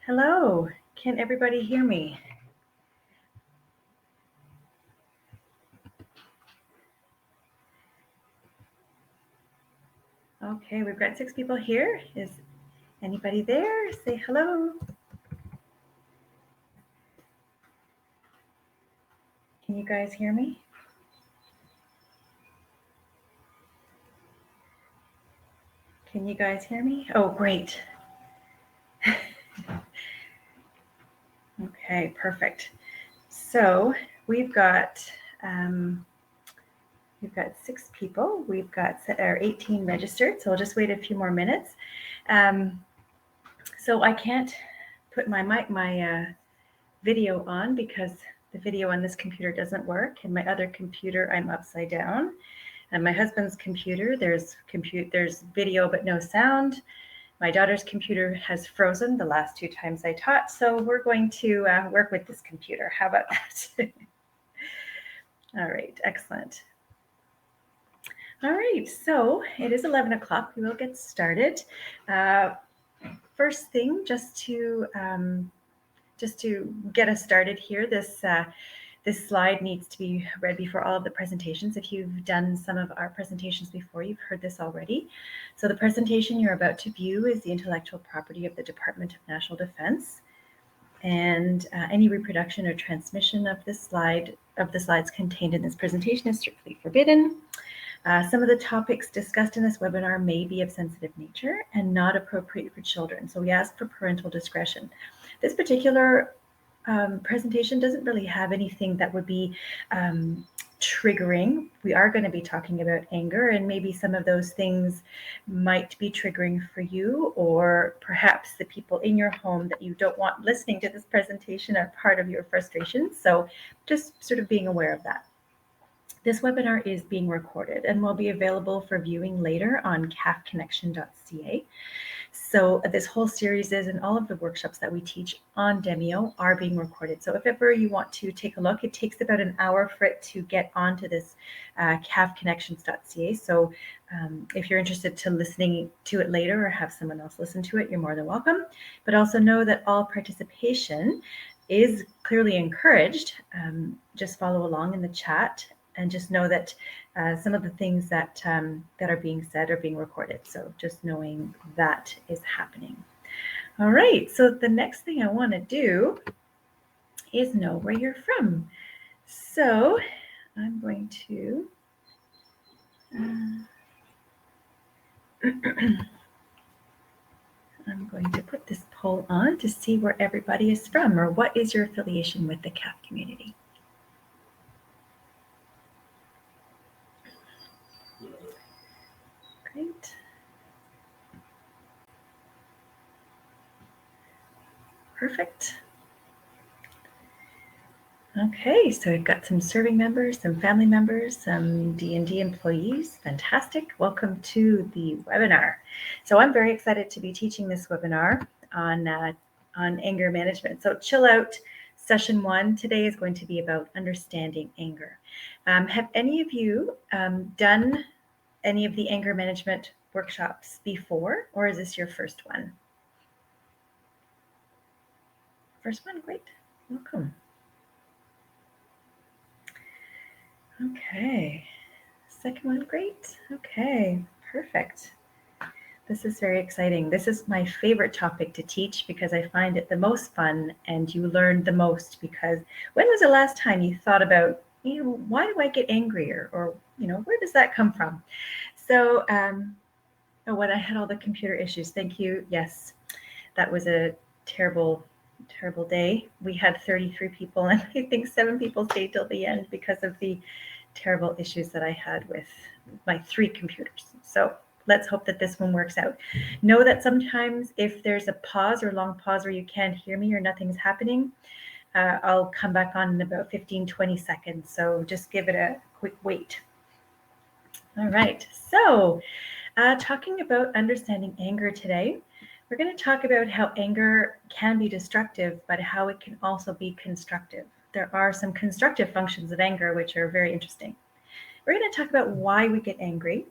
Hello, can everybody hear me? Okay, we've got 6 people here. Is anybody there? Say hello. Can you guys hear me? Can you guys hear me? Oh, great. Okay, perfect. So we've got 6 people. We've got our 18 registered. So I'll just wait a few more minutes. So I can't put my video on because the video on this computer doesn't work, and my other computer I'm upside down. And my husband's computer, there's video but no sound. My daughter's computer has frozen the last 2 times I taught, so we're going to work with this computer. How about that? All right, excellent. All right, so it is 11 o'clock. We will get started. First thing, just to get us started here, this slide needs to be read before all of the presentations. If you've done some of our presentations before, you've heard this already. So the presentation you're about to view is the intellectual property of the Department of National Defense. And any reproduction or transmission of the slides contained in this presentation is strictly forbidden. Some of the topics discussed in this webinar may be of sensitive nature and not appropriate for children. So we ask for parental discretion. This particular presentation doesn't really have anything that would be triggering. We are going to be talking about anger, and maybe some of those things might be triggering for you, or perhaps the people in your home that you don't want listening to this presentation are part of your frustrations. So just sort of being aware of that. This webinar is being recorded and will be available for viewing later on cafconnection.ca. So this whole series and all of the workshops that we teach on Demio are being recorded. So if ever you want to take a look, it takes about an hour for it to get onto this cafconnections.ca. So if you're interested to listening to it later or have someone else listen to it, you're more than welcome. But also know that all participation is clearly encouraged. Just follow along in the chat. And just know that some of the things that are being said are being recorded. So just knowing that is happening. All right, so the next thing I want to do is know where you're from. So I'm going to put this poll on to see where everybody is from, or what is your affiliation with the CAF community. Great. Perfect. Okay, so we've got some serving members, some family members, some D&D employees. Fantastic. Welcome to the webinar. So I'm very excited to be teaching this webinar on anger management. So chill out. Session 1 today is going to be about understanding anger. Have any of you done any of the anger management workshops before, or is this your first one? First one, great. Welcome. Okay. Second one, great. Okay, perfect. This is very exciting. This is my favorite topic to teach because I find it the most fun, and you learn the most. Because when was the last time you thought about, why do I get angrier, or where does that come from? So when I had all the computer issues, thank you. Yes, that was a terrible day. We had 33 people, and I think 7 people stayed till the end because of the terrible issues that I had with my 3 computers. So let's hope that this one works out. Know that sometimes if there's a pause or long pause where you can't hear me or nothing's happening, I'll come back on in about 15-20 seconds. So just give it a quick wait. All right, so talking about understanding anger today, we're going to talk about how anger can be destructive, but how it can also be constructive. There are some constructive functions of anger, which are very interesting. We're going to talk about why we get angry,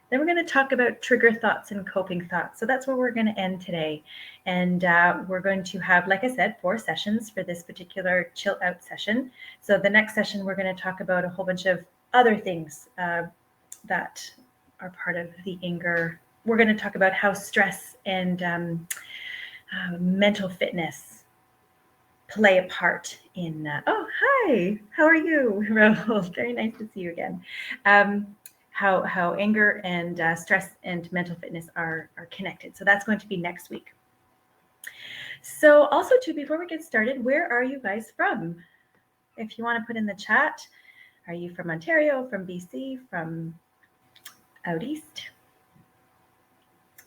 Then we're going to talk about trigger thoughts and coping thoughts. So that's where we're going to end today. And we're going to have, like I said, 4 sessions for this particular chill out session. So the next session, we're going to talk about a whole bunch of other things that are part of the anger. We're going to talk about how stress and mental fitness play a part in. Oh, hi. How are you, Rahul? Very nice to see you again. How anger and stress and mental fitness are connected. So that's going to be next week. So also too, before we get started, where are you guys from? If you want to put in the chat, are you from Ontario, from BC, from out east?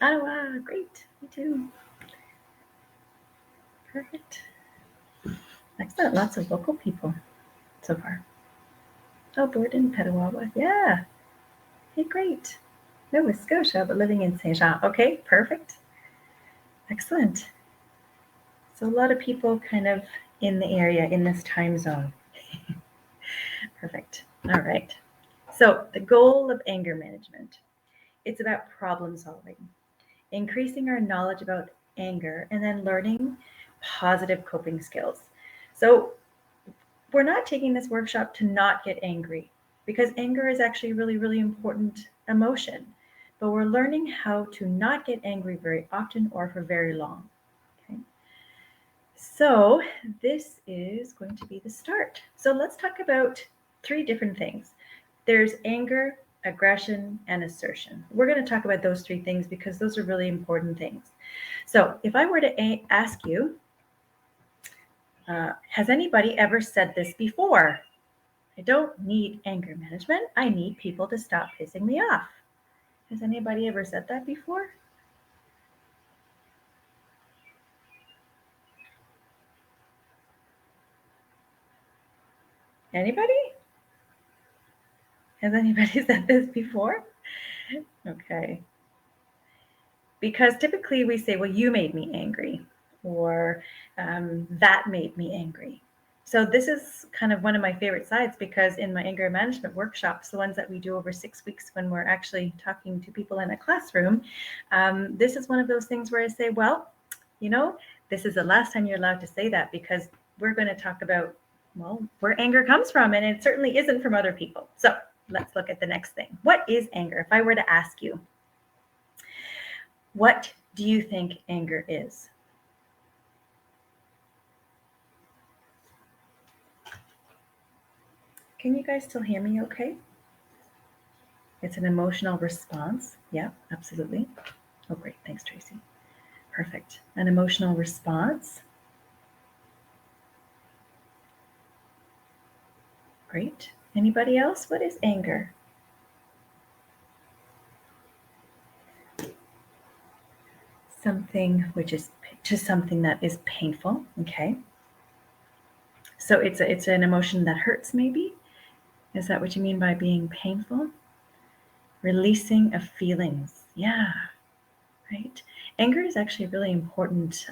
Ottawa, great, me too. Perfect. Excellent, lots of local people so far. Oh, Borden, Petawawa, yeah. Hey, great. Nova Scotia, but living in Saint Jean. Okay, perfect. Excellent. So a lot of people kind of in the area in this time zone. Perfect. All right. So the goal of anger management, it's about problem solving, increasing our knowledge about anger, and then learning positive coping skills. So we're not taking this workshop to not get angry, because anger is actually a really, really important emotion. But we're learning how to not get angry very often or for very long. Okay. So this is going to be the start. So let's talk about 3 different things. There's anger, aggression, and assertion. We're going to talk about those 3 things because those are really important things. So if I were to ask you, has anybody ever said this before? I don't need anger management. I need people to stop pissing me off. Has anybody ever said that before? Anybody? Has anybody said this before? Okay. Because typically we say, well, you made me angry, or that made me angry. So this is kind of one of my favorite sides, because in my anger management workshops, the ones that we do over 6 weeks when we're actually talking to people in a classroom, this is one of those things where I say, well, this is the last time you're allowed to say that, because we're going to talk about, well, where anger comes from, and it certainly isn't from other people. So let's look at the next thing. What is anger? If I were to ask you, what do you think anger is? Can you guys still hear me okay? It's an emotional response. Yeah, absolutely. Oh, great. Thanks, Tracy. Perfect. An emotional response. Great. Anybody else? What is anger? Something which is just something that is painful. Okay. So it's an emotion that hurts, maybe? Is that what you mean by being painful? Releasing of feelings. Yeah. Right? Anger is actually a really important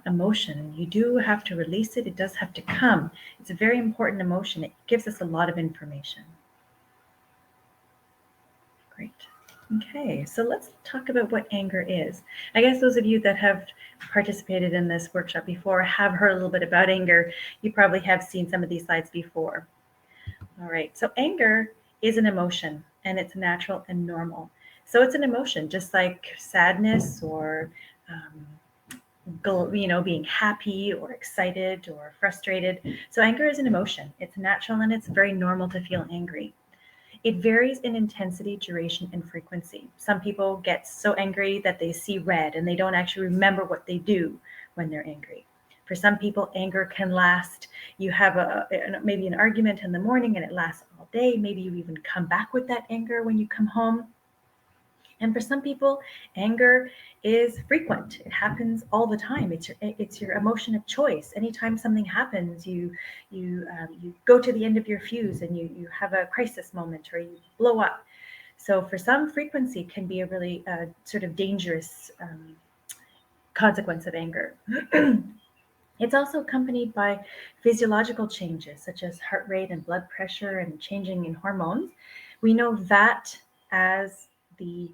emotion. You do have to release it. It does have to come. It's a very important emotion. It gives us a lot of information. Great. Okay, so let's talk about what anger is. I guess those of you that have participated in this workshop before have heard a little bit about anger. You probably have seen some of these slides before. All right, so anger is an emotion, and it's natural and normal. So it's an emotion, just like sadness or being happy or excited or frustrated. So anger is an emotion. It's natural and it's very normal to feel angry. It varies in intensity, duration, and frequency. Some people get so angry that they see red and they don't actually remember what they do when they're angry. For some people, anger can last. You have maybe an argument in the morning and it lasts all day. Maybe you even come back with that anger when you come home. And for some people, anger is frequent. It happens all the time. It's your emotion of choice. Anytime something happens, you go to the end of your fuse and you have a crisis moment or you blow up. So for some, frequency can be a really sort of dangerous consequence of anger. It's also accompanied by physiological changes such as heart rate and blood pressure and changing in hormones. We know that as the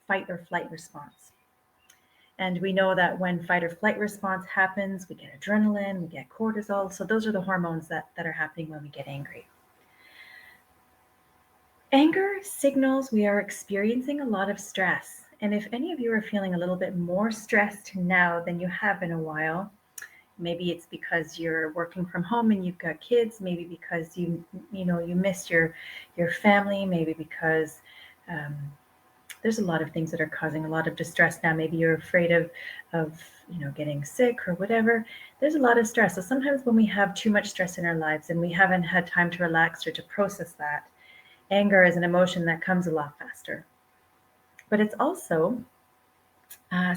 fight or flight response. And we know that when fight or flight response happens, we get adrenaline, we get cortisol. So those are the hormones that are happening when we get angry. Anger signals we are experiencing a lot of stress. And if any of you are feeling a little bit more stressed now than you have in a while, maybe it's because you're working from home and you've got kids, maybe because you miss your family, maybe because there's a lot of things that are causing a lot of distress now. Maybe you're afraid of getting sick or whatever. There's a lot of stress. So sometimes when we have too much stress in our lives and we haven't had time to relax or to process that, anger is an emotion that comes a lot faster. But it's also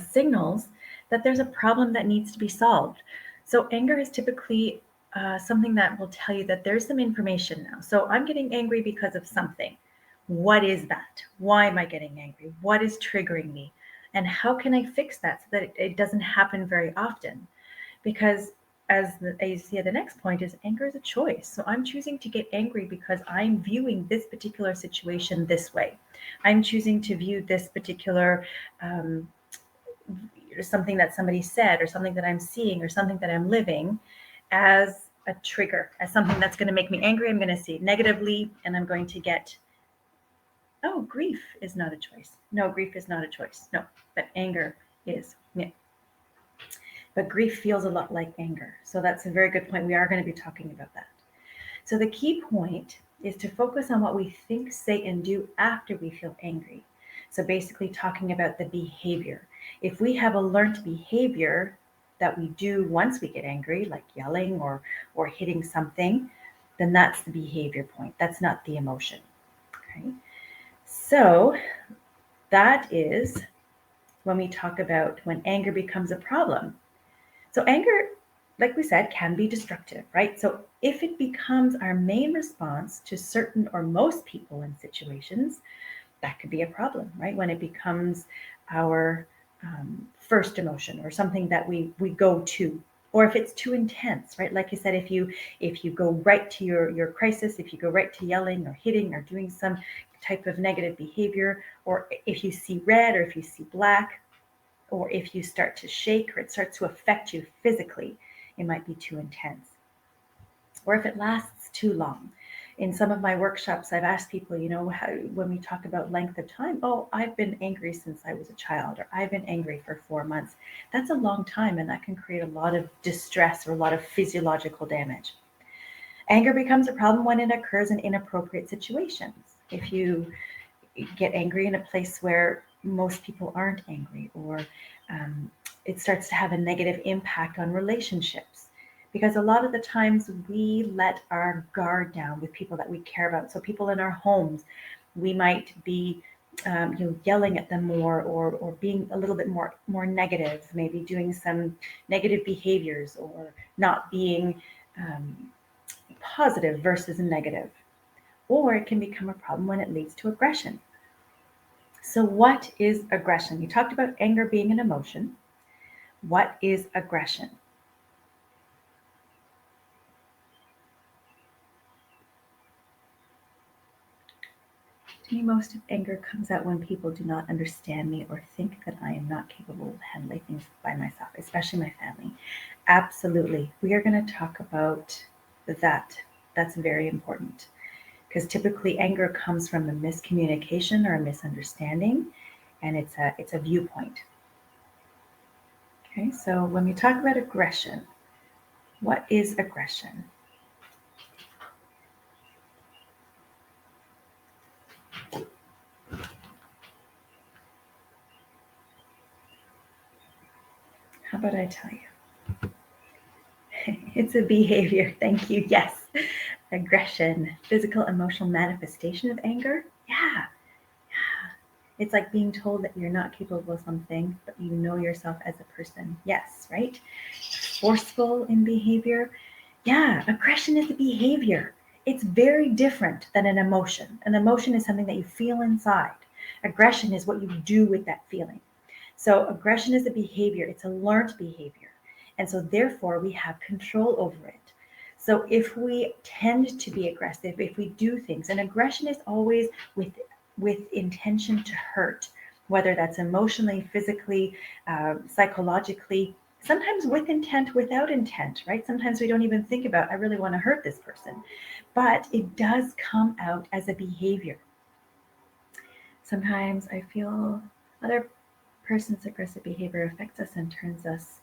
signals that there's a problem that needs to be solved. So anger is typically something that will tell you that there's some information now. So I'm getting angry because of something. What is that? Why am I getting angry? What is triggering me? And how can I fix that so that it doesn't happen very often? Because as you see, the next point is anger is a choice. So I'm choosing to get angry because I'm viewing this particular situation this way. I'm choosing to view this particular something that somebody said or something that I'm seeing or something that I'm living as a trigger, as something that's going to make me angry. I'm going to see it negatively and I'm going to get, oh, grief is not a choice. No, grief is not a choice. No, but anger is. Yeah. But grief feels a lot like anger. So that's a very good point. We are going to be talking about that. So the key point is to focus on what we think, say, and do after we feel angry. So basically talking about the behavior. If we have a learned behavior that we do once we get angry, like yelling or hitting something, then that's the behavior point. That's not the emotion. Okay. So that is when we talk about when anger becomes a problem. So anger, like we said, can be destructive, right? So if it becomes our main response to certain or most people and situations, that could be a problem, right? When it becomes our first emotion or something that we go to, or if it's too intense, right? Like you said, if you go right to your crisis, if you go right to yelling or hitting or doing some type of negative behavior, or if you see red or if you see black, or if you start to shake or it starts to affect you physically, it might be too intense. Or if it lasts too long. In some of my workshops, I've asked people, when we talk about length of time, oh, I've been angry since I was a child, or I've been angry for 4 months. That's a long time, and that can create a lot of distress or a lot of physiological damage. Anger becomes a problem when it occurs in inappropriate situations. If you get angry in a place where most people aren't angry, or it starts to have a negative impact on relationships. Because a lot of the times we let our guard down with people that we care about. So people in our homes, we might be yelling at them more, or being a little bit more negative, maybe doing some negative behaviors, or not being positive versus negative. Or it can become a problem when it leads to aggression. So what is aggression? You talked about anger being an emotion. What is aggression? To me, most of anger comes out when people do not understand me or think that I am not capable of handling things by myself, especially my family. Absolutely. We are going to talk about that. That's very important, because typically anger comes from a miscommunication or a misunderstanding, and it's a viewpoint. Okay, so when we talk about aggression, what is aggression? How about I tell you? It's a behavior. Thank you. Yes. Aggression, physical, emotional manifestation of anger. Yeah. It's like being told that you're not capable of something, but you know yourself as a person. Yes, right? Forceful in behavior. Yeah, aggression is a behavior. It's very different than an emotion. An emotion is something that you feel inside. Aggression is what you do with that feeling. So aggression is a behavior. It's a learned behavior. And so therefore we have control over it. So if we tend to be aggressive, if we do things, and aggression is always with with intention to hurt, whether that's emotionally, physically, psychologically, sometimes with intent, without intent, right? Sometimes we don't even think about, I really want to hurt this person, but it does come out as a behavior. Sometimes I feel other person's aggressive behavior affects us and turns us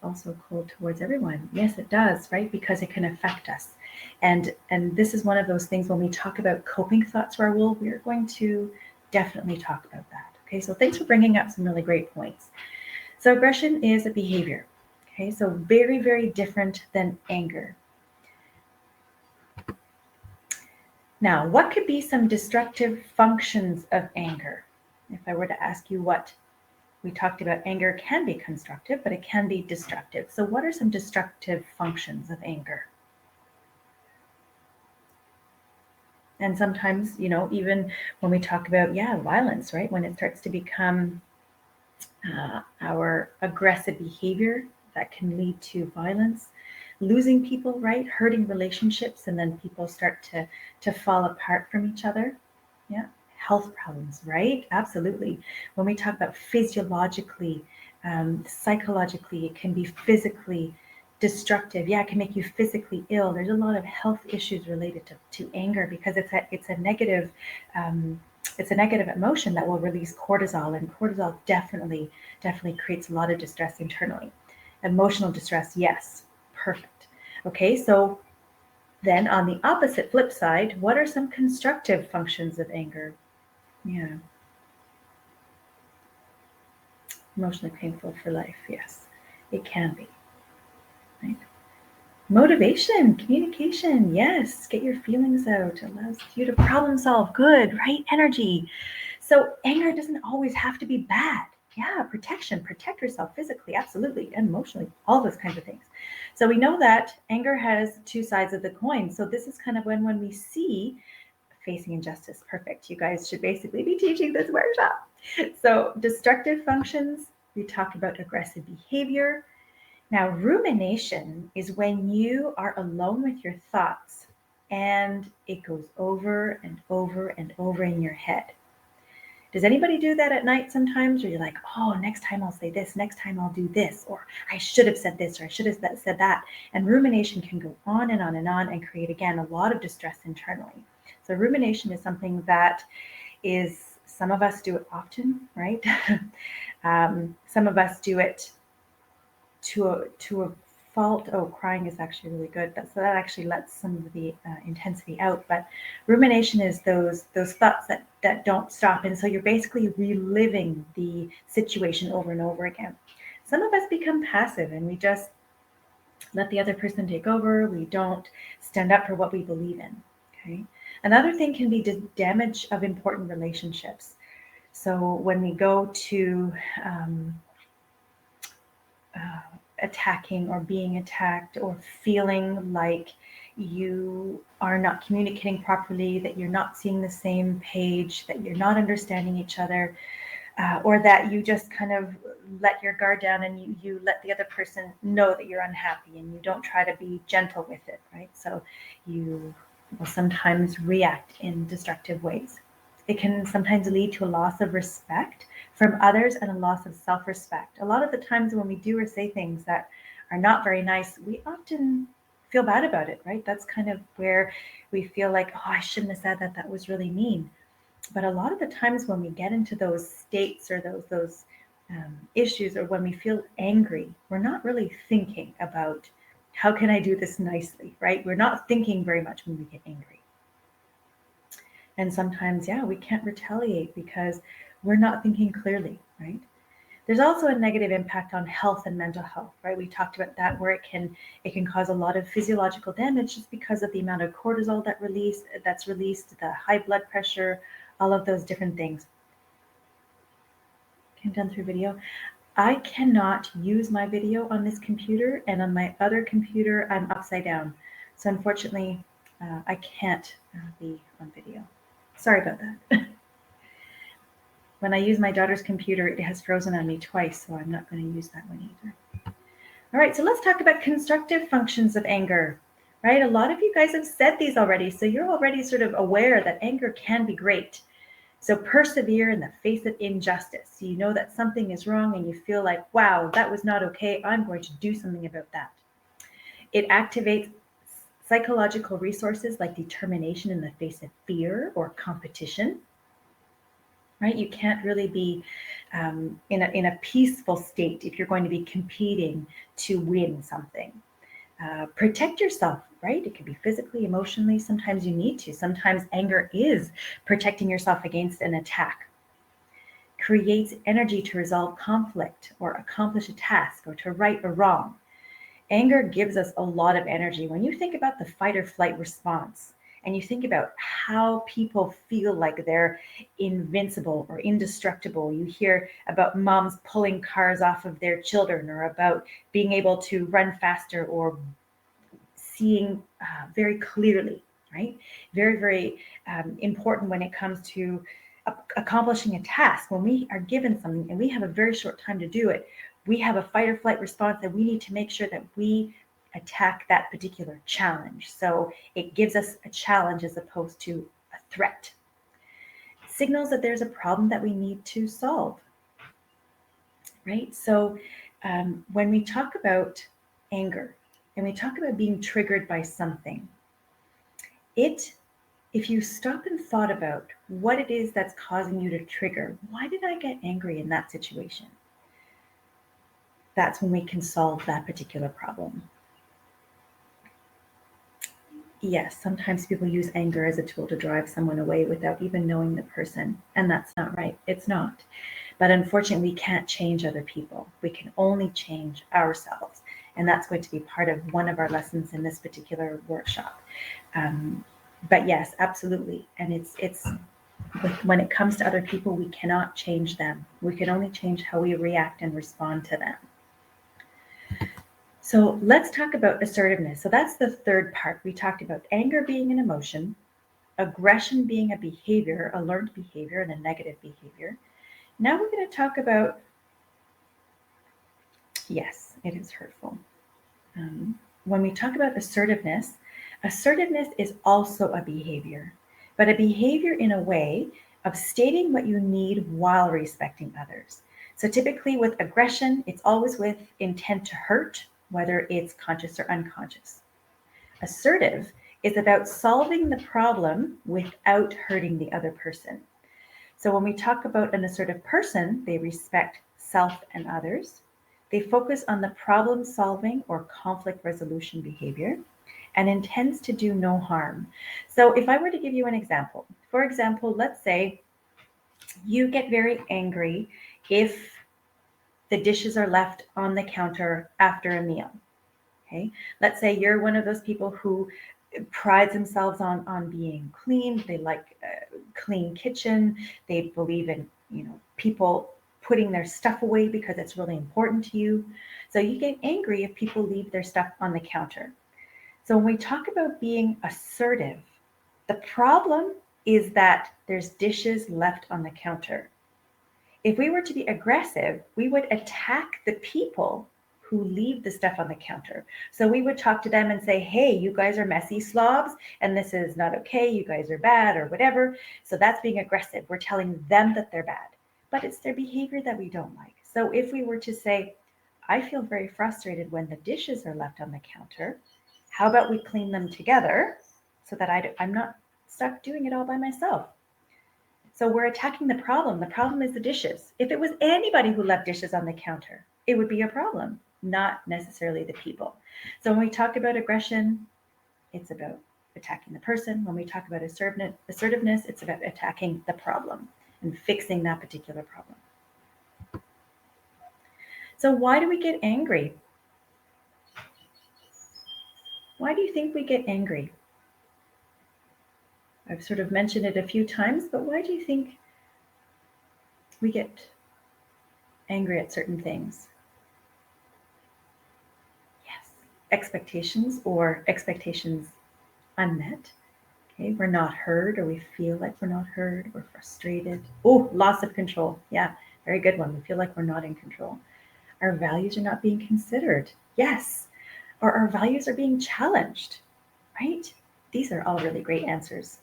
also cold towards everyone. Yes, it does, right? Because it can affect us. And this is one of those things when we talk about coping thoughts, Raul, we're going to definitely talk about that. Okay, so thanks for bringing up some really great points. So aggression is a behavior. Okay, so very, very different than anger. Now, what could be some destructive functions of anger? If I were to ask you what we talked about, anger can be constructive, but it can be destructive. So what are some destructive functions of anger? And sometimes, even when we talk about, violence, right? When it starts to become our aggressive behavior, that can lead to violence, losing people, right? Hurting relationships, and then people start to fall apart from each other. Yeah. Health problems, right? Absolutely. When we talk about physiologically, psychologically, it can be physically destructive. Yeah, it can make you physically ill. There's a lot of health issues related to anger because it's a negative emotion that will release cortisol, and cortisol definitely creates a lot of distress internally. Emotional distress, yes, perfect. Okay, so then on the opposite flip side, what are some constructive functions of anger? Yeah. Emotionally painful for life, yes. It can be. Right? Motivation, communication, yes. Get your feelings out. Allows you to problem solve. Good, right? Energy. So anger doesn't always have to be bad. Yeah, protection, protect yourself physically, absolutely, and emotionally, all those kinds of things. So we know that anger has two sides of the coin. So this is kind of when we see facing injustice, perfect. You guys should basically be teaching this workshop. So destructive functions, we talked about aggressive behavior. Now, rumination is when you are alone with your thoughts and it goes over and over and over in your head. Does anybody do that at night sometimes? Or you're like, oh, next time I'll say this, next time I'll do this, or I should have said this, or I should have said that. And rumination can go on and on and on and create, again, a lot of distress internally. So rumination is something that is, some of us do it often, right? Some of us do it to a fault. Oh, crying is actually really good. So that actually lets some of the intensity out. But rumination is those thoughts that don't stop. And so you're basically reliving the situation over and over again. Some of us become passive and we just let the other person take over. We don't stand up for what we believe in. Okay. Another thing can be the damage of important relationships. So when we go to attacking or being attacked, or feeling like you are not communicating properly, that you're not seeing the same page, that you're not understanding each other, or that you just kind of let your guard down and you let the other person know that you're unhappy and you don't try to be gentle with it, right? So you will sometimes react in destructive ways. It can sometimes lead to a loss of respect from others and a loss of self-respect. A lot of the times when we do or say things that are not very nice, we often feel bad about it, right? That's kind of where we feel like, oh, I shouldn't have said that. That was really mean. But a lot of the times when we get into those states or those issues, or when we feel angry, we're not really thinking about how can I do this nicely, right? We're not thinking very much when we get angry. And sometimes, we can't retaliate because we're not thinking clearly, right? There's also a negative impact on health and mental health, right? We talked about that, where it can cause a lot of physiological damage just because of the amount of cortisol that's released, the high blood pressure, all of those different things. Can done through video. I cannot use my video on this computer, and on my other computer, I'm upside down. So unfortunately, I can't be on video. Sorry about that. When I use my daughter's computer, it has frozen on me twice, so I'm not going to use that one either. All right, so let's talk about constructive functions of anger. right? A lot of you guys have said these already, so you're already sort of aware that anger can be great. So persevere in the face of injustice. You know that something is wrong and you feel like, wow, that was not okay. I'm going to do something about that. It activates psychological resources like determination in the face of fear or competition, right? You can't really be in a peaceful state if you're going to be competing to win something. Protect yourself, right? It can be physically, emotionally. Sometimes you need to. Sometimes anger is protecting yourself against an attack. Creates energy to resolve conflict or accomplish a task or to right a wrong. Anger gives us a lot of energy. When you think about the fight or flight response and you think about how people feel like they're invincible or indestructible, you hear about moms pulling cars off of their children or about being able to run faster or seeing very clearly, right? Very, very important when it comes to accomplishing a task. When we are given something and we have a very short time to do it, we have a fight or flight response that we need to make sure that we attack that particular challenge. So it gives us a challenge as opposed to a threat. Signals that there's a problem that we need to solve, right? So when we talk about anger and we talk about being triggered by something, if you stop and thought about what it is that's causing you to trigger, why did I get angry in that situation? That's when we can solve that particular problem. Yes, sometimes people use anger as a tool to drive someone away without even knowing the person, and that's not right. It's not. But unfortunately, we can't change other people. We can only change ourselves, and that's going to be part of one of our lessons in this particular workshop. But yes, absolutely. And it's when it comes to other people, we cannot change them. We can only change how we react and respond to them. So let's talk about assertiveness. So that's the third part. We talked about anger being an emotion, aggression being a behavior, a learned behavior, and a negative behavior. Now we're going to talk about, yes, it is hurtful. When we talk about assertiveness, assertiveness is also a behavior, but a behavior in a way of stating what you need while respecting others. So typically with aggression, it's always with intent to hurt, whether it's conscious or unconscious. Assertive is about solving the problem without hurting the other person. So when we talk about an assertive person, they respect self and others. They focus on the problem solving or conflict resolution behavior and intends to do no harm. So if I were to give you an example, for example, let's say you get very angry if the dishes are left on the counter after a meal. Okay, let's say you're one of those people who prides themselves on being clean. They like a clean kitchen. They believe in people putting their stuff away because it's really important to you. So you get angry if people leave their stuff on the counter. So when we talk about being assertive, the problem is that there's dishes left on the counter. If we were to be aggressive, we would attack the people who leave the stuff on the counter. So we would talk to them and say, hey, you guys are messy slobs, and this is not okay. You guys are bad or whatever. So that's being aggressive. We're telling them that they're bad, but it's their behavior that we don't like. So if we were to say, I feel very frustrated when the dishes are left on the counter. How about we clean them together so that I'm not stuck doing it all by myself? So we're attacking the problem. The problem is the dishes. If it was anybody who left dishes on the counter, it would be a problem, not necessarily the people. So when we talk about aggression, it's about attacking the person. When we talk about assertiveness, it's about attacking the problem and fixing that particular problem. So why do we get angry? Why do you think we get angry? I've sort of mentioned it a few times, but why do you think we get angry at certain things? Yes, expectations or expectations unmet. Okay, we're not heard, or we feel like we're not heard, we're frustrated. Oh, loss of control. Yeah, very good one. We feel like we're not in control. Our values are not being considered. Yes, or our values are being challenged. right? These are all really great answers.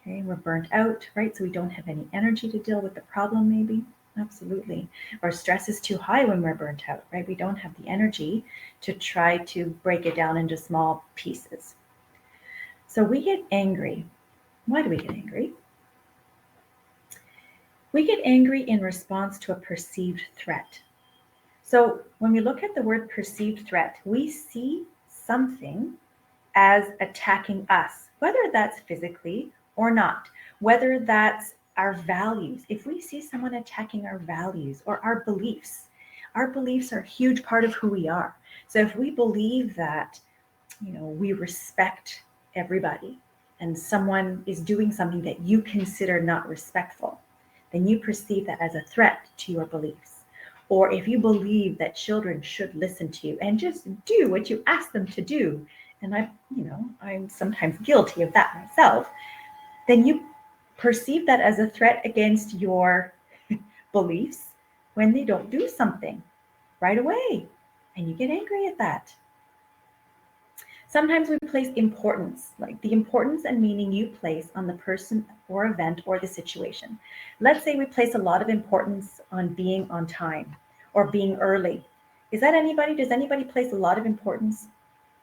Okay, we're burnt out, right? So we don't have any energy to deal with the problem, maybe. Absolutely. Or stress is too high when we're burnt out, right? We don't have the energy to try to break it down into small pieces. So we get angry. Why do we get angry? We get angry in response to a perceived threat. So when we look at the word perceived threat, we see something as attacking us, whether that's physically or not, whether that's our values. If we see someone attacking our values or our beliefs are a huge part of who we are. So if we believe that, we respect everybody and someone is doing something that you consider not respectful, then you perceive that as a threat to your beliefs. Or if you believe that children should listen to you and just do what you ask them to do, and I'm sometimes guilty of that myself, then you perceive that as a threat against your beliefs when they don't do something right away, and you get angry at that. Sometimes we place importance, like the importance and meaning you place on the person or event or the situation. Let's say we place a lot of importance on being on time or being early. Does anybody place a lot of importance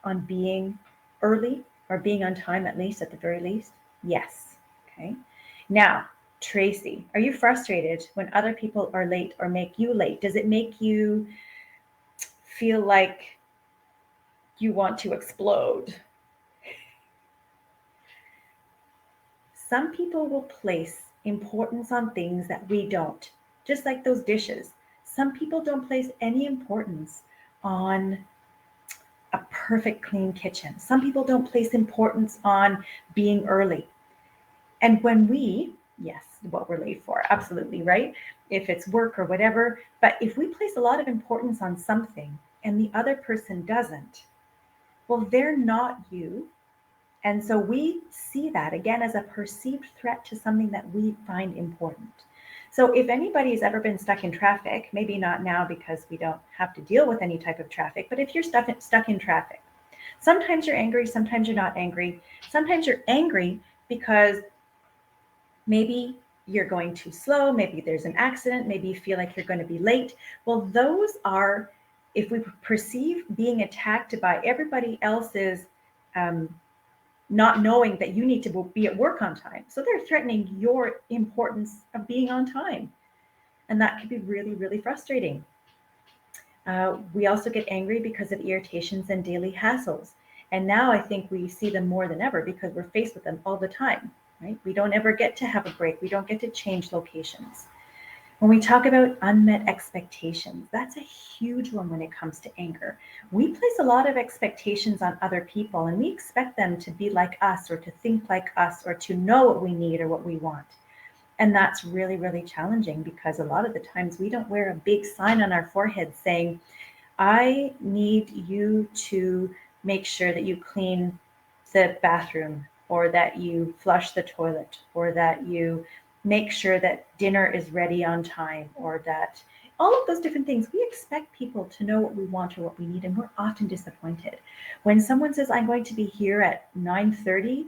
on being early or being on time, at least, at the very least? Yes. Okay. Now, Tracy, are you frustrated when other people are late or make you late? Does it make you feel like you want to explode? Some people will place importance on things that we don't, just like those dishes. Some people don't place any importance on a perfect clean kitchen. Some people don't place importance on being early. And when yes, what we're late for, absolutely, right? If it's work or whatever, but if we place a lot of importance on something and the other person doesn't, well, they're not you. And so we see that again as a perceived threat to something that we find important. So if anybody's ever been stuck in traffic, maybe not now because we don't have to deal with any type of traffic, but if you're stuck in traffic, sometimes you're angry, sometimes you're not angry. Sometimes you're angry because maybe you're going too slow, maybe there's an accident, maybe you feel like you're going to be late. Well, those are, if we perceive being attacked by everybody else's not knowing that you need to be at work on time. So they're threatening your importance of being on time. And that can be really, really frustrating. We also get angry because of irritations and daily hassles. And now I think we see them more than ever because we're faced with them all the time, right? We don't ever get to have a break. We don't get to change locations. When we talk about unmet expectations, that's a huge one when it comes to anger. We place a lot of expectations on other people and we expect them to be like us or to think like us or to know what we need or what we want. And that's really, really challenging because a lot of the times we don't wear a big sign on our forehead saying, I need you to make sure that you clean the bathroom or that you flush the toilet or that you make sure that dinner is ready on time or that all of those different things. We expect people to know what we want or what we need, and we're often disappointed. When someone says, I'm going to be here at 9:30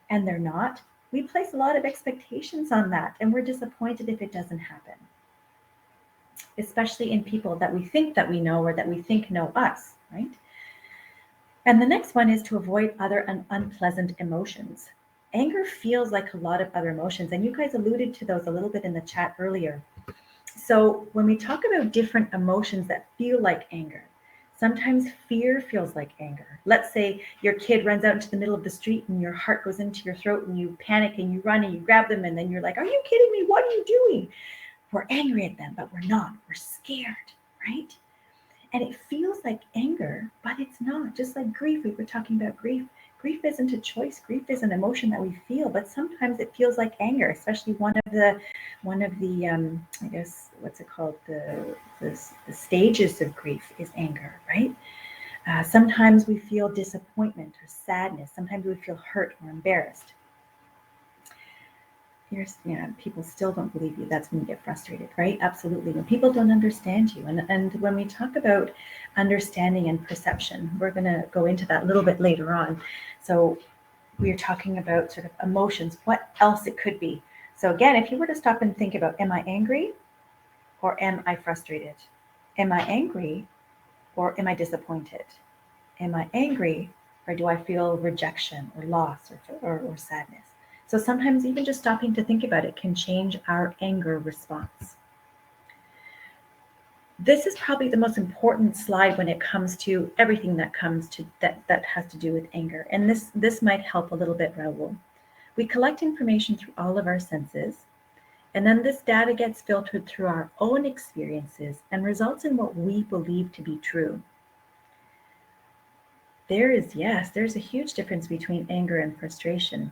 and they're not, we place a lot of expectations on that and we're disappointed if it doesn't happen, especially in people that we think that we know or that we think know us, right? And the next one is to avoid other unpleasant emotions. Anger feels like a lot of other emotions, and you guys alluded to those a little bit in the chat earlier. So when we talk about different emotions that feel like anger, sometimes fear feels like anger. Let's say your kid runs out into the middle of the street and your heart goes into your throat and you panic and you run and you grab them and then you're like, are you kidding me? What are you doing? We're angry at them, but we're not. We're scared, right? And it feels like anger, but it's not. Just like grief, we were talking about grief. Grief isn't a choice. Grief is an emotion that we feel, but sometimes it feels like anger, especially one of the I guess, what's it called? The stages of grief is anger, right? Sometimes we feel disappointment or sadness. Sometimes we feel hurt or embarrassed. People still don't believe you. That's when you get frustrated, right? Absolutely. When people don't understand you. And when we talk about understanding and perception, we're going to go into that a little bit later on. So we're talking about sort of emotions, what else it could be. So again, if you were to stop and think about, am I angry or am I frustrated? Am I angry or am I disappointed? Am I angry or do I feel rejection or loss or sadness? So sometimes even just stopping to think about it can change our anger response. This is probably the most important slide when it comes to everything that has to do with anger. And this might help a little bit, Raul. We collect information through all of our senses, and then this data gets filtered through our own experiences and results in what we believe to be true. There's a huge difference between anger and frustration.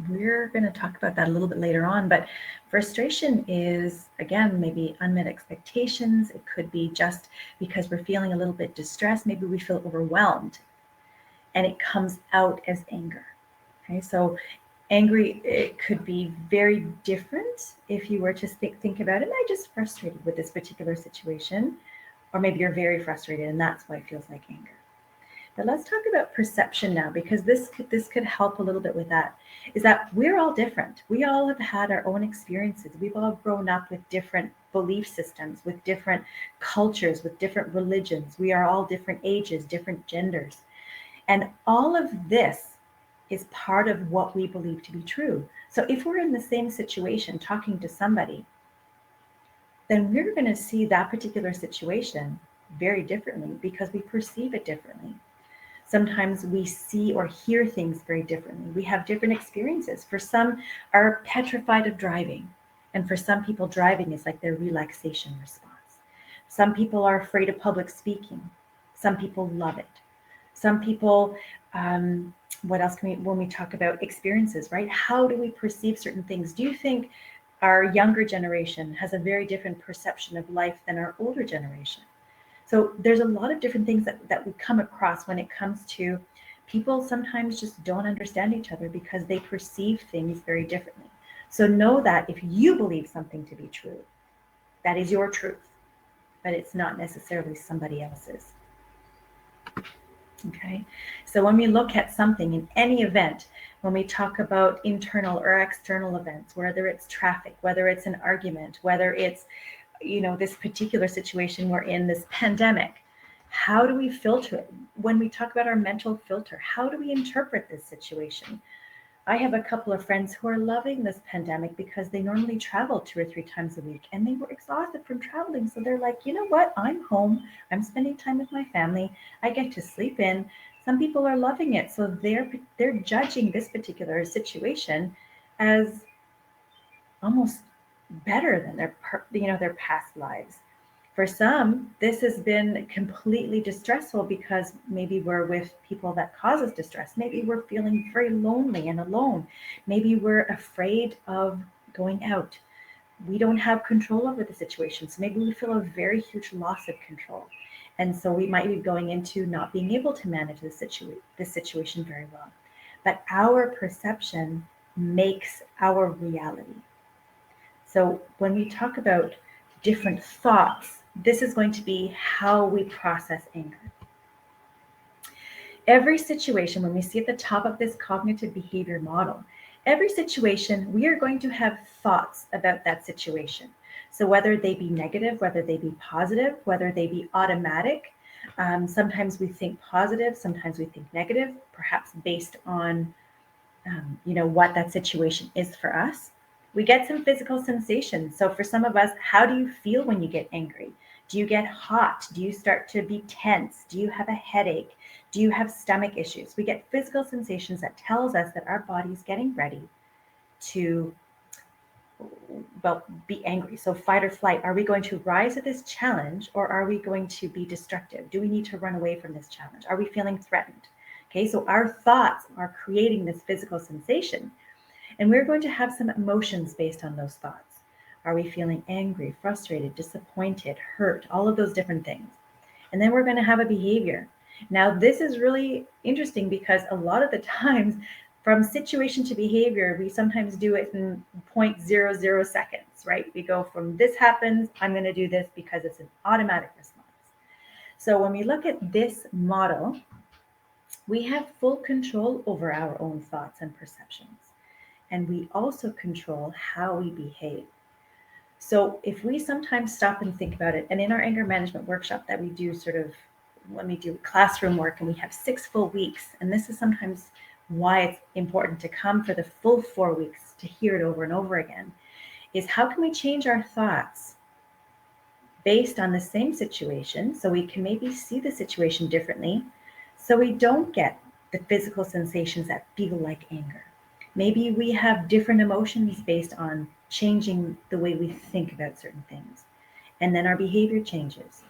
We're going to talk about that a little bit later on, but frustration is, again, maybe unmet expectations. It could be just because we're feeling a little bit distressed. Maybe we feel overwhelmed and it comes out as anger. Okay, so angry, it could be very different if you were to think about, am I just frustrated with this particular situation? Or maybe you're very frustrated and that's why it feels like anger. But let's talk about perception now, because this could help a little bit with that. Is that we're all different. We all have had our own experiences. We've all grown up with different belief systems, with different cultures, with different religions. We are all different ages, different genders. And all of this is part of what we believe to be true. So if we're in the same situation talking to somebody, then we're going to see that particular situation very differently because we perceive it differently. Sometimes we see or hear things very differently. We have different experiences. For some are petrified of driving. And for some people, driving is like their relaxation response. Some people are afraid of public speaking. Some people love it. Some people, what else can we, when we talk about experiences, right? How do we perceive certain things? Do you think our younger generation has a very different perception of life than our older generation? So there's a lot of different things that we come across when it comes to people sometimes just don't understand each other because they perceive things very differently. So know that if you believe something to be true, that is your truth, but it's not necessarily somebody else's. Okay, so when we look at something in any event, when we talk about internal or external events, whether it's traffic, whether it's an argument, whether it's this particular situation we're in, this pandemic, how do we filter it? When we talk about our mental filter, how do we interpret this situation? I have a couple of friends who are loving this pandemic because they normally travel 2 or 3 times a week and they were exhausted from traveling. So they're like, you know what? I'm home. I'm spending time with my family. I get to sleep in. Some people are loving it. So they're judging this particular situation as almost better than their past lives. For some, this has been completely distressful because maybe we're with people that cause us distress. Maybe we're feeling very lonely and alone. Maybe we're afraid of going out. We don't have control over the situation. So maybe we feel a very huge loss of control. And so we might be going into not being able to manage this situation very well. But our perception makes our reality. So when we talk about different thoughts, this is going to be how we process anger. Every situation, when we see at the top of this cognitive behavior model, every situation, we are going to have thoughts about that situation. So whether they be negative, whether they be positive, whether they be automatic, sometimes we think positive, sometimes we think negative, perhaps based on what that situation is for us. We get some physical sensations. So for some of us, how do you feel when you get angry? Do you get hot? Do you start to be tense? Do you have a headache? Do you have stomach issues? We get physical sensations that tells us that our body's getting ready to, be angry. So fight or flight. Are we going to rise to this challenge or are we going to be destructive? Do we need to run away from this challenge? Are we feeling threatened? Okay, so our thoughts are creating this physical sensation. And we're going to have some emotions based on those thoughts. Are we feeling angry, frustrated, disappointed, hurt, all of those different things? And then we're going to have a behavior. Now, this is really interesting because a lot of the times From situation to behavior, we sometimes do it in 0.00 seconds, right? We go from this happens, I'm going to do this because it's an automatic response. So when we look at this model, we have full control over our own thoughts and perceptions. And we also control how we behave. So if we sometimes stop and think about it, and in our anger management workshop that we do when we do classroom work, and we have 6 full weeks, and this is sometimes why it's important to come for the full 4 weeks to hear it over and over again, is how can we change our thoughts based on the same situation, so we can maybe see the situation differently, so we don't get the physical sensations that feel like anger. Maybe we have different emotions based on changing the way we think about certain things, and then our behavior changes.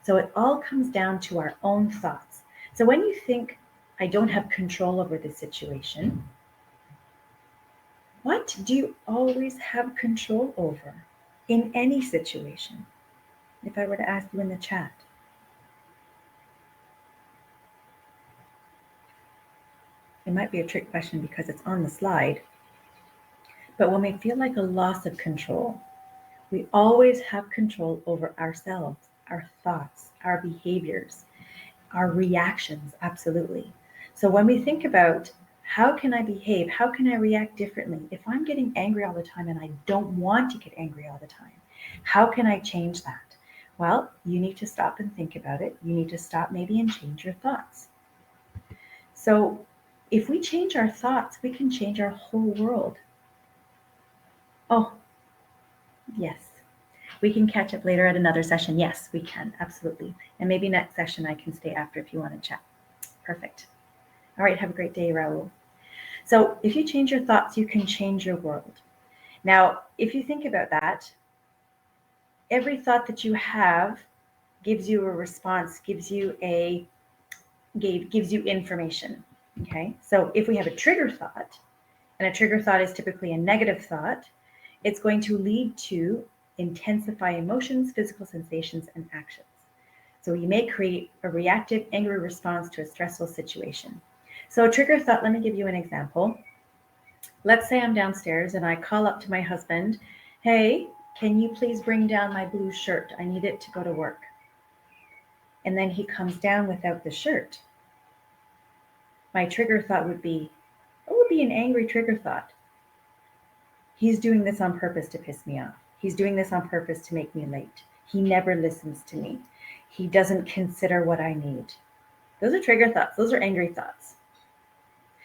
So it all comes down to our own thoughts. So when you think, I don't have control over this situation, what do you always have control over in any situation? If I were to ask you in the chat. It might be a trick question because it's on the slide. But when we feel like a loss of control, we always have control over ourselves, our thoughts, our behaviors, our reactions, absolutely. So when we think about how can I behave, how can I react differently? If I'm getting angry all the time and I don't want to get angry all the time, how can I change that? Well, you need to stop and think about it. You need to stop maybe and change your thoughts. So if we change our thoughts, we can change our whole world. Oh, yes. We can catch up later at another session. Yes, we can, absolutely. And maybe next session I can stay after if you want to chat. Perfect. All right, have a great day, Raul. So if you change your thoughts, you can change your world. Now, if you think about that, every thought that you have gives you a response, gives you information. Okay, so if we have a trigger thought, and a trigger thought is typically a negative thought, it's going to lead to intensify emotions, physical sensations, and actions. So you may create a reactive, angry response to a stressful situation. So a trigger thought, let me give you an example. Let's say I'm downstairs and I call up to my husband, hey, can you please bring down my blue shirt? I need it to go to work. And then he comes down without the shirt. My trigger thought would be, what would be an angry trigger thought? He's doing this on purpose to piss me off. He's doing this on purpose to make me late. He never listens to me. He doesn't consider what I need. Those are trigger thoughts. Those are angry thoughts.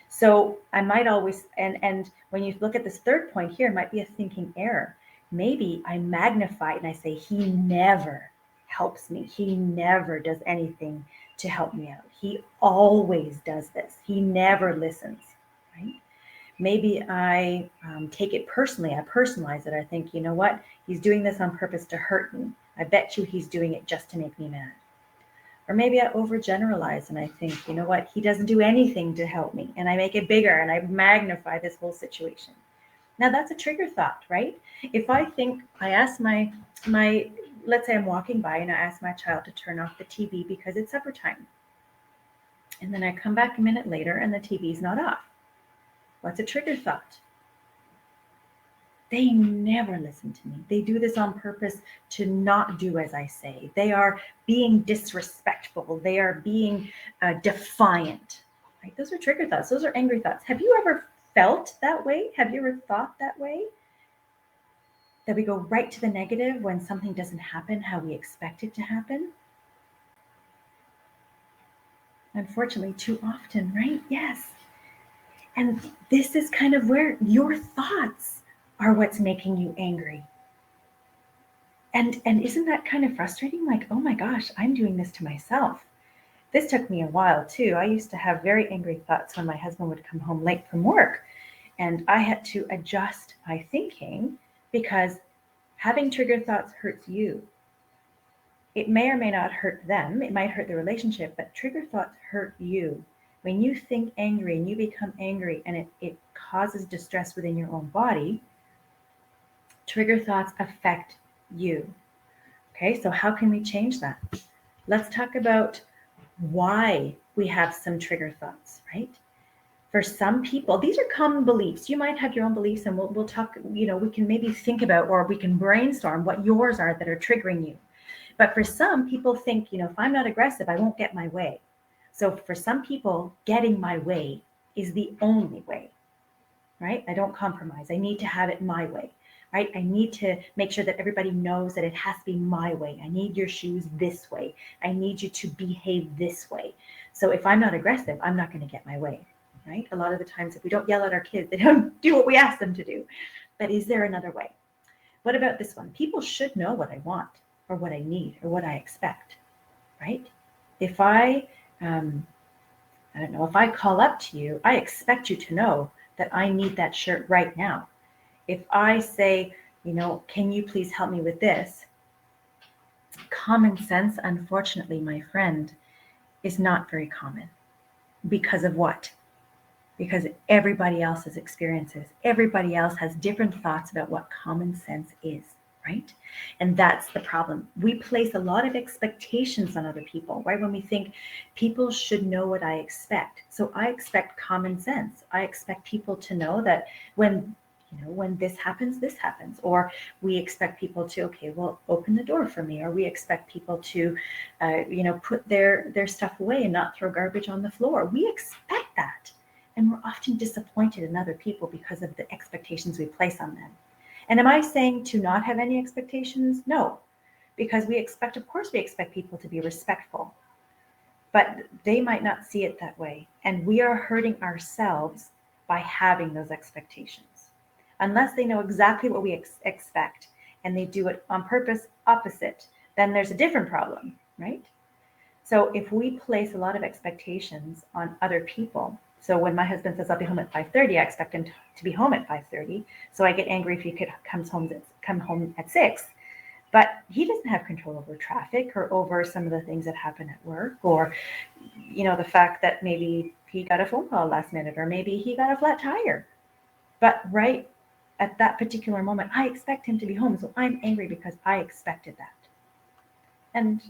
So I might always, and when you look at this third point here, it might be a thinking error. Maybe I magnify it and I say, he never helps me. He never does anything to help me out. He always does this. He never listens, right? Maybe I take it personally. I personalize it. I think, you know what? He's doing this on purpose to hurt me. I bet you he's doing it just to make me mad. Or maybe I overgeneralize and I think, you know what? He doesn't do anything to help me. And I make it bigger and I magnify this whole situation. Now that's a trigger thought, right? If I think, I ask my, let's say I'm walking by and I ask my child to turn off the TV because it's supper time. And then I come back a minute later and the TV's not off. What's a trigger thought? They never listen to me. They do this on purpose to not do as I say. They are being disrespectful. They are being defiant. Right? Those are trigger thoughts. Those are angry thoughts. Have you ever felt that way? Have you ever thought that way? That we go right to the negative when something doesn't happen how we expect it to happen? Unfortunately, too often, right? Yes. And this is kind of where your thoughts are what's making you angry. And isn't that kind of frustrating? Like, oh my gosh, I'm doing this to myself. This took me a while too. I used to have very angry thoughts when my husband would come home late from work. And I had to adjust my thinking because having trigger thoughts hurts you. It may or may not hurt them. It might hurt the relationship, but trigger thoughts hurt you. When you think angry and you become angry and it causes distress within your own body, trigger thoughts affect you. Okay, so how can we change that? Let's talk about why we have some trigger thoughts, right? For some people, these are common beliefs. You might have your own beliefs, and we'll talk, we can maybe think about, or we can brainstorm what yours are that are triggering you. But for some people think, if I'm not aggressive, I won't get my way. So for some people, getting my way is the only way, right? I don't compromise. I need to have it my way, right? I need to make sure that everybody knows that it has to be my way. I need your shoes this way. I need you to behave this way. So if I'm not aggressive, I'm not going to get my way, right? A lot of the times, if we don't yell at our kids, they don't do what we ask them to do. But is there another way? What about this one? People should know what I want, or what I need, or what I expect, right? If I don't know, if I call up to you, I expect you to know that I need that shirt right now. If I say, can you please help me with this? Common sense, unfortunately, my friend, is not very common. Because of what? Because everybody else's experiences, everybody else has different thoughts about what common sense is, right? And that's the problem. We place a lot of expectations on other people, right? When we think people should know what I expect. So I expect common sense. I expect people to know that when this happens. Or we expect people to, okay, well, open the door for me. Or we expect people to, put their stuff away and not throw garbage on the floor. We expect that. And we're often disappointed in other people because of the expectations we place on them. And am I saying to not have any expectations? No, because of course we expect people to be respectful, but they might not see it that way. And we are hurting ourselves by having those expectations. Unless they know exactly what we expect and they do it on purpose opposite, then there's a different problem, right? So if we place a lot of expectations on other people, so when my husband says I'll be home at 5:30, I expect him to be home at 5:30. So I get angry if he come home at 6. But he doesn't have control over traffic or over some of the things that happen at work, or the fact that maybe he got a phone call last minute, or maybe he got a flat tire. But right at that particular moment, I expect him to be home. So I'm angry because I expected that. And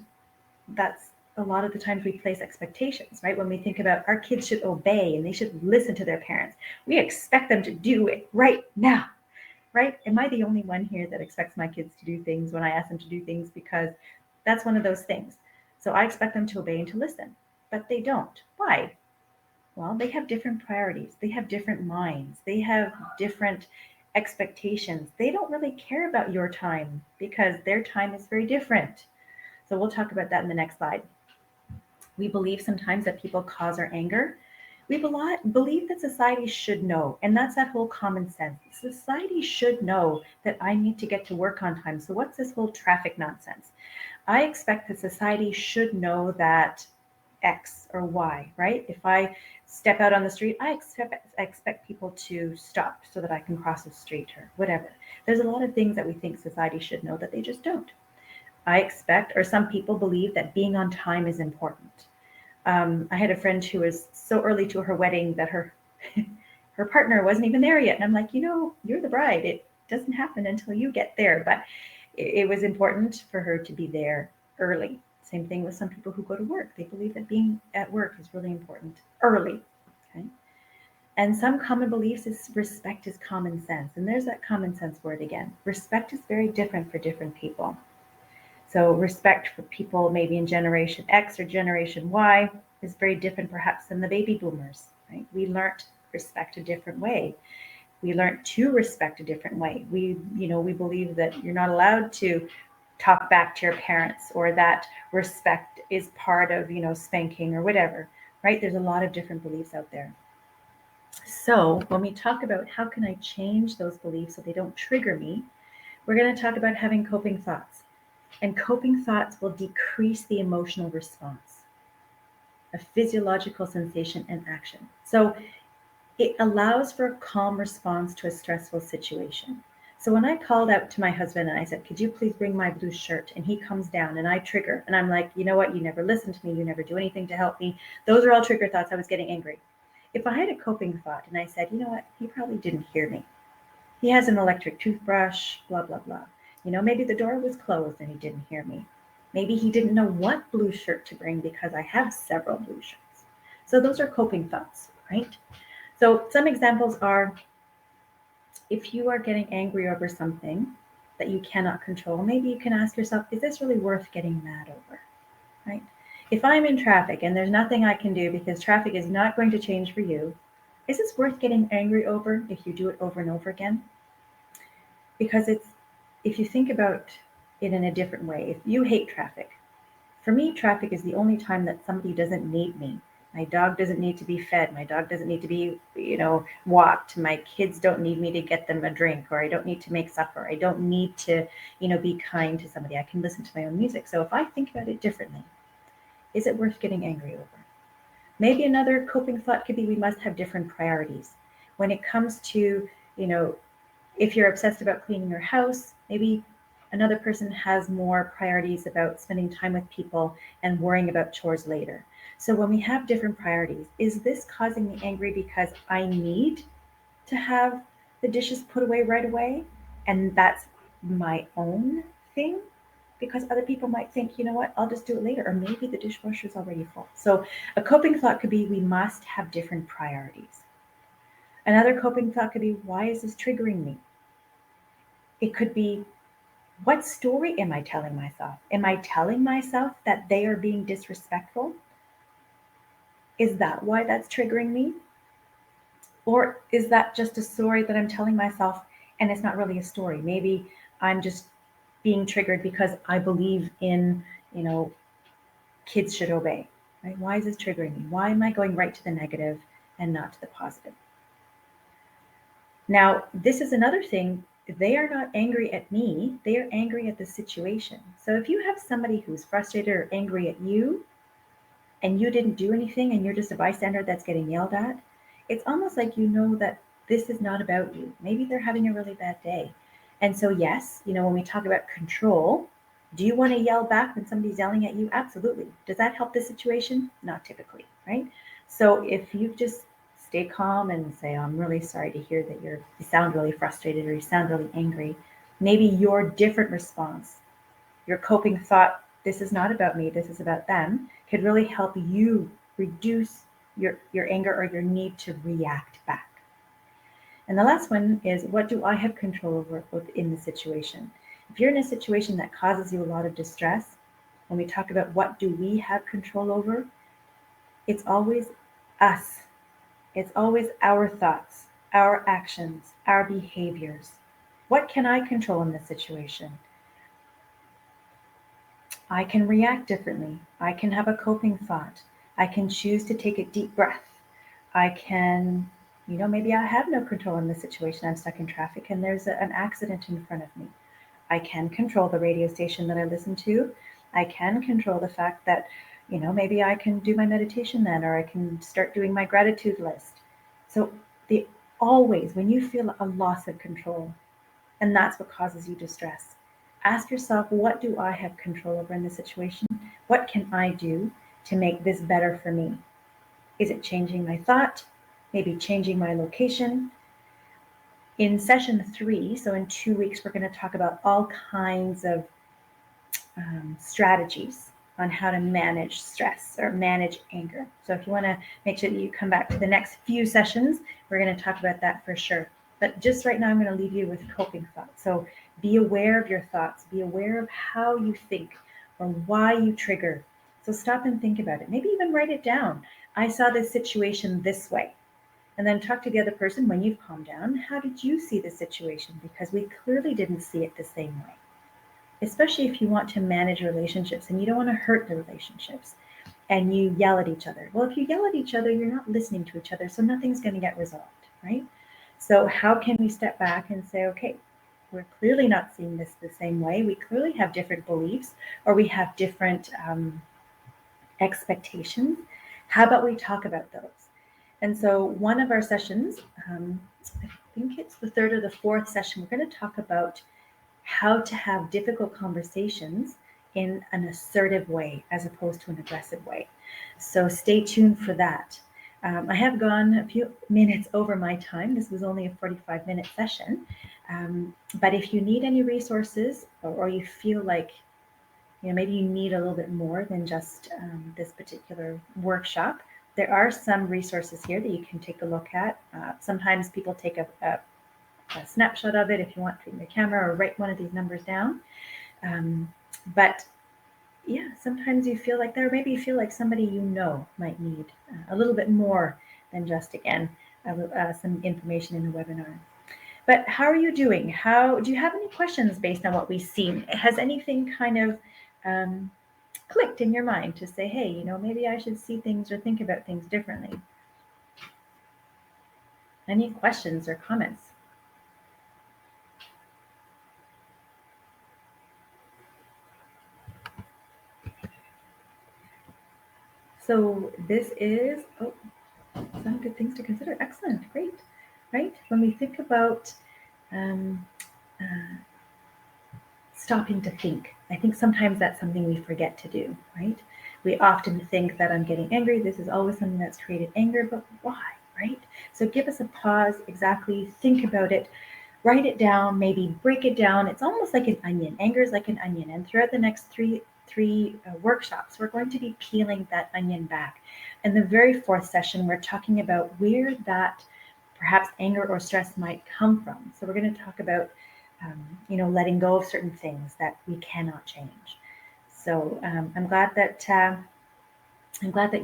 that's a lot of the times we place expectations, right? When we think about our kids should obey and they should listen to their parents, we expect them to do it right now, right? Am I the only one here that expects my kids to do things when I ask them to do things? Because that's one of those things. So I expect them to obey and to listen, but they don't. Why? Well, they have different priorities. They have different minds. They have different expectations. They don't really care about your time because their time is very different. So we'll talk about that in the next slide. We believe sometimes that people cause our anger. We believe that society should know, and that's that whole common sense. Society should know that I need to get to work on time. So what's this whole traffic nonsense? I expect that society should know that X or Y, right? If I step out on the street, I expect people to stop so that I can cross the street or whatever. There's a lot of things that we think society should know that they just don't. I expect, or some people believe, that being on time is important. I had a friend who was so early to her wedding that her partner wasn't even there yet. And I'm like, you're the bride. It doesn't happen until you get there. But it was important for her to be there early. Same thing with some people who go to work. They believe that being at work is really important early. Okay. And some common beliefs is respect is common sense. And there's that common sense word again. Respect is very different for different people. So respect for people maybe in Generation X or Generation Y is very different perhaps than the baby boomers, right? We learned respect a different way. We learned to respect a different way. We believe that you're not allowed to talk back to your parents, or that respect is part of, spanking or whatever, right? There's a lot of different beliefs out there. So when we talk about how can I change those beliefs so they don't trigger me, we're going to talk about having coping thoughts. And coping thoughts will decrease the emotional response, a physiological sensation and action. So it allows for a calm response to a stressful situation. So when I called out to my husband and I said, could you please bring my blue shirt? And he comes down and I trigger. And I'm like, you know what? You never listen to me. You never do anything to help me. Those are all trigger thoughts. I was getting angry. If I had a coping thought and I said, you know what? He probably didn't hear me. He has an electric toothbrush, blah, blah, blah. Maybe the door was closed and he didn't hear me. Maybe he didn't know what blue shirt to bring because I have several blue shirts. So those are coping thoughts, right? So some examples are, if you are getting angry over something that you cannot control, maybe you can ask yourself, is this really worth getting mad over, right? If I'm in traffic and there's nothing I can do because traffic is not going to change for you, is this worth getting angry over if you do it over and over again? Because if you think about it in a different way, if you hate traffic, for me, traffic is the only time that somebody doesn't need me. My dog doesn't need to be fed. My dog doesn't need to be, walked. My kids don't need me to get them a drink, or I don't need to make supper. I don't need to, be kind to somebody. I can listen to my own music. So if I think about it differently, is it worth getting angry over? Maybe another coping thought could be, we must have different priorities. When it comes to, if you're obsessed about cleaning your house, maybe another person has more priorities about spending time with people and worrying about chores later. So when we have different priorities, is this causing me angry because I need to have the dishes put away right away? And that's my own thing? Because other people might think, you know what, I'll just do it later. Or maybe the dishwasher's already full. So a coping thought could be, we must have different priorities. Another coping thought could be, why is this triggering me? It could be, what story am I telling myself? Am I telling myself that they are being disrespectful? Is that why that's triggering me? Or is that just a story that I'm telling myself and it's not really a story? Maybe I'm just being triggered because I believe in, kids should obey, right? Why is this triggering me? Why am I going right to the negative and not to the positive? Now, this is another thing. They are not angry at me. They are angry at the situation. So if you have somebody who's frustrated or angry at you and you didn't do anything and you're just a bystander that's getting yelled at, it's almost like you know that this is not about you. Maybe they're having a really bad day. And so, yes, when we talk about control, do you want to yell back when somebody's yelling at you? Absolutely. Does that help the situation? Not typically, right? So if you just stay calm and say, I'm really sorry to hear that you sound really frustrated or you sound really angry, maybe your different response, your coping thought, this is not about me, this is about them, could really help you reduce your anger or your need to react back. And the last one is, what do I have control over within the situation? If you're in a situation that causes you a lot of distress, when we talk about what do we have control over, it's always us. It's always our thoughts, our actions, our behaviors. What can I control in this situation? I can react differently. I can have a coping thought. I can choose to take a deep breath. I can, maybe I have no control in this situation. I'm stuck in traffic and there's an accident in front of me. I can control the radio station that I listen to. I can control the fact that, maybe I can do my meditation then, or I can start doing my gratitude list. So always, when you feel a loss of control, and that's what causes you distress, ask yourself, what do I have control over in this situation? What can I do to make this better for me? Is it changing my thought? Maybe changing my location? In session 3, so in 2 weeks, we're going to talk about all kinds of strategies on how to manage stress or manage anger. So if you want to make sure that you come back to the next few sessions, we're going to talk about that for sure. But just right now, I'm going to leave you with coping thoughts. So be aware of your thoughts. Be aware of how you think or why you trigger. So stop and think about it. Maybe even write it down. I saw this situation this way. And then talk to the other person when you've calmed down. How did you see the situation? Because we clearly didn't see it the same way. Especially if you want to manage relationships and you don't want to hurt the relationships and you yell at each other. Well, if you yell at each other, you're not listening to each other, so nothing's going to get resolved, right? So how can we step back and say, okay, we're clearly not seeing this the same way. We clearly have different beliefs or we have different expectations. How about we talk about those? And so one of our sessions, I think it's the 3rd or the 4th session, we're going to talk about how to have difficult conversations in an assertive way as opposed to an aggressive way. So stay tuned for that. I have gone a few minutes over my time. This was only a 45-minute session. But if you need any resources or you feel like maybe you need a little bit more than just this particular workshop, there are some resources here that you can take a look at. Sometimes people take a snapshot of it if you want to in the camera or write one of these numbers down. But yeah, sometimes you feel like there, maybe you feel like somebody you know might need a little bit more than just, again, some information in the webinar. But how are you doing? How do you have any questions based on what we've seen? Has anything kind of clicked in your mind to say, hey, you know, maybe I should see things or think about things differently? Any questions or comments? So this is, some good things to consider. Excellent, great, right? When we think about stopping to think, I think sometimes that's something we forget to do, right? We often think that I'm getting angry. This is always something that's created anger, but why, right? So give us a pause, exactly, think about it, write it down, maybe break it down. It's almost like an onion. Anger is like an onion. And throughout the next three workshops, we're going to be peeling that onion back. And the very fourth session, we're talking about where that perhaps anger or stress might come from. So we're going to talk about, letting go of certain things that we cannot change. So I'm glad that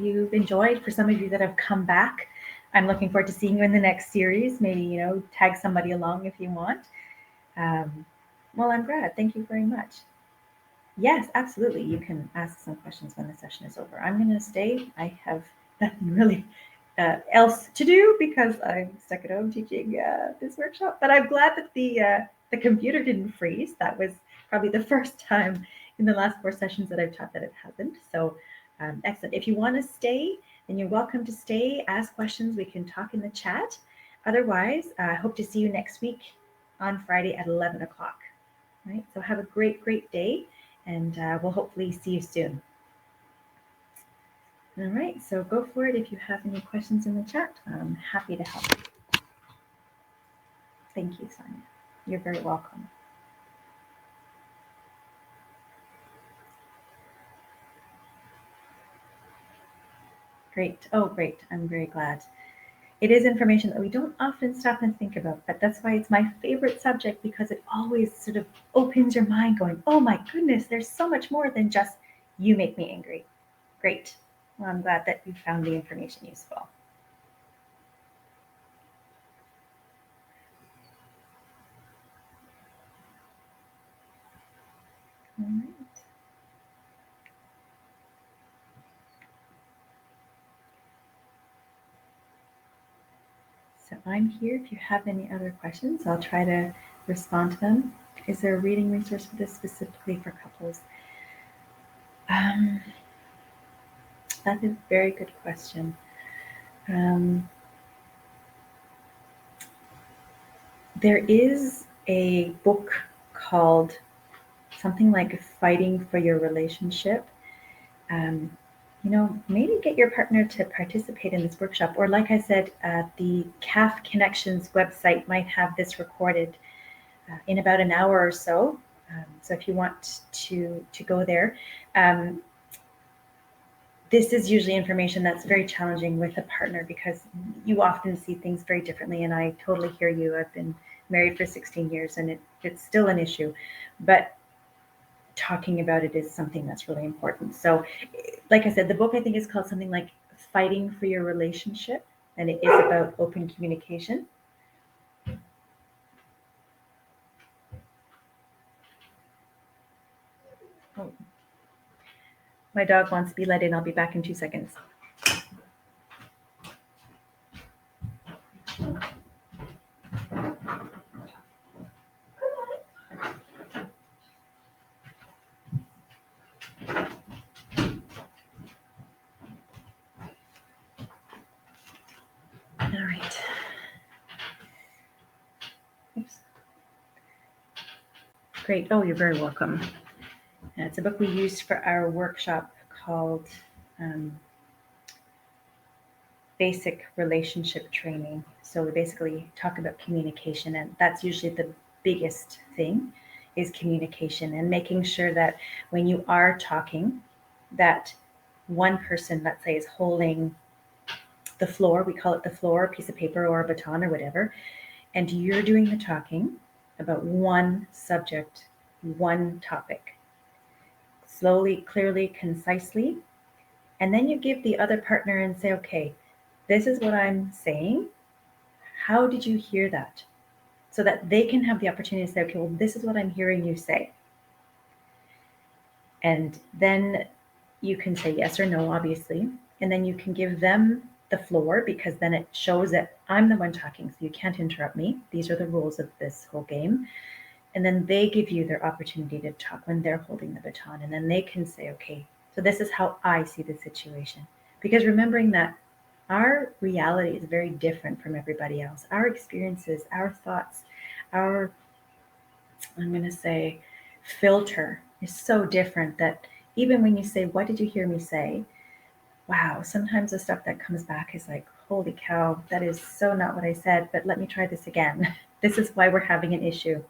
you've enjoyed. For some of you that have come back, I'm looking forward to seeing you in the next series. Maybe, tag somebody along if you want. Well, I'm glad. Thank you very much. Yes, absolutely. You can ask some questions when the session is over. I'm going to stay. I have nothing really else to do because I'm stuck at home teaching this workshop. But I'm glad that the computer didn't freeze. That was probably the first time in the last 4 sessions that I've taught that it hasn't. So excellent. If you want to stay, then you're welcome to stay. Ask questions. We can talk in the chat. Otherwise, I hope to see you next week on Friday at 11 o'clock. Right. So have a great, great day, and we'll hopefully see you soon. All right. So go for it. If you have any questions in the chat, I'm happy to help. Thank you, Sonia. You're very welcome. Great. Oh, great. I'm very glad. It is information that we don't often stop and think about, but that's why it's my favorite subject, because it always sort of opens your mind going, oh my goodness, there's so much more than just you make me angry. Great. Well, I'm glad that you found the information useful. All right. So I'm here if you have any other questions. I'll try to respond to them. Is there a reading resource for this specifically for couples? That's a very good question. There is a book called something like Fighting for Your Relationship. Maybe get your partner to participate in this workshop. Or like I said, the CAF Connections website might have this recorded in about an hour or so. So if you want to go there, this is usually information that's very challenging with a partner because you often see things very differently. And I totally hear you. I've been married for 16 years and it's still an issue. But talking about it is something that's really important. So like I said, the book I think is called something like Fighting for Your Relationship, and it is about open communication. Oh, my dog wants to be let in. I'll be back in 2 seconds. All right. Oops. Great. Oh, you're very welcome. It's a book we used for our workshop called Basic Relationship Training. So we basically talk about communication, and that's usually the biggest thing is communication and making sure that when you are talking, that one person, let's say, is holding the floor, we call it the floor, a piece of paper or a baton or whatever, and you're doing the talking about one subject, one topic, slowly, clearly, concisely. And then you give the other partner and say, okay, this is what I'm saying. How did you hear that? So that they can have the opportunity to say, okay, well, this is what I'm hearing you say. And then you can say yes or no, obviously. And then you can give them the floor, because then it shows that I'm the one talking, so you can't interrupt me. These are the rules of this whole game. And then they give you their opportunity to talk when they're holding the baton. And then they can say, okay, so this is how I see the situation. Because remembering that our reality is very different from everybody else. Our experiences, our thoughts, our, I'm going to say, filter is so different that even when you say, what did you hear me say? Wow, sometimes the stuff that comes back is like, holy cow, that is so not what I said, but let me try this again. This is why we're having an issue,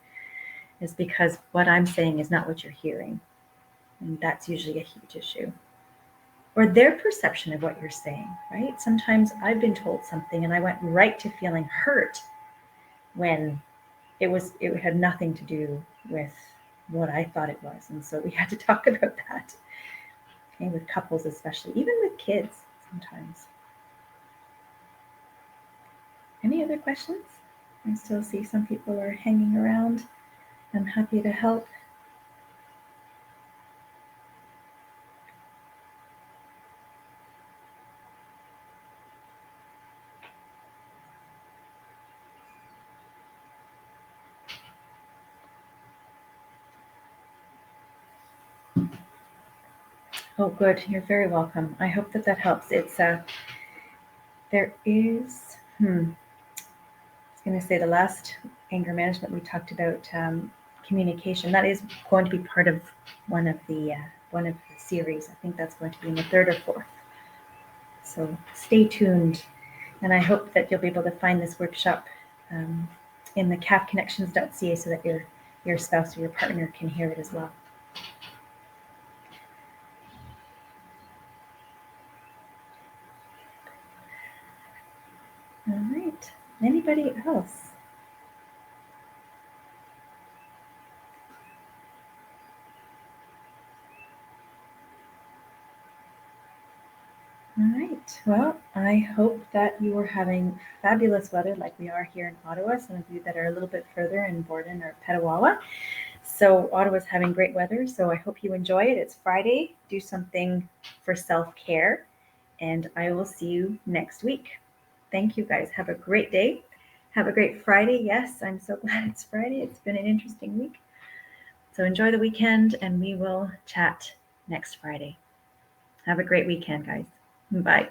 is because what I'm saying is not what you're hearing. And that's usually a huge issue. Or their perception of what you're saying, right? Sometimes I've been told something and I went right to feeling hurt when it had nothing to do with what I thought it was. And so we had to talk about that. Okay, with couples especially, even with kids sometimes. Any other questions? I still see some people are hanging around. I'm happy to help. Oh, good. You're very welcome. I hope that helps. It's there is. I was going to say the last anger management we talked about communication. That is going to be part of one of the series. I think that's going to be in the third or fourth. So stay tuned, and I hope that you'll be able to find this workshop in the calfconnections.ca so that your spouse or your partner can hear it as well. All right. Anybody else? All right. Well, I hope that you are having fabulous weather like we are here in Ottawa. Some of you that are a little bit further in Borden or Petawawa. So Ottawa's having great weather. So I hope you enjoy it. It's Friday. Do something for self-care. And I will see you next week. Thank you guys. Have a great day. Have a great Friday. Yes, I'm so glad it's Friday. It's been an interesting week. So enjoy the weekend and we will chat next Friday. Have a great weekend, guys. Bye.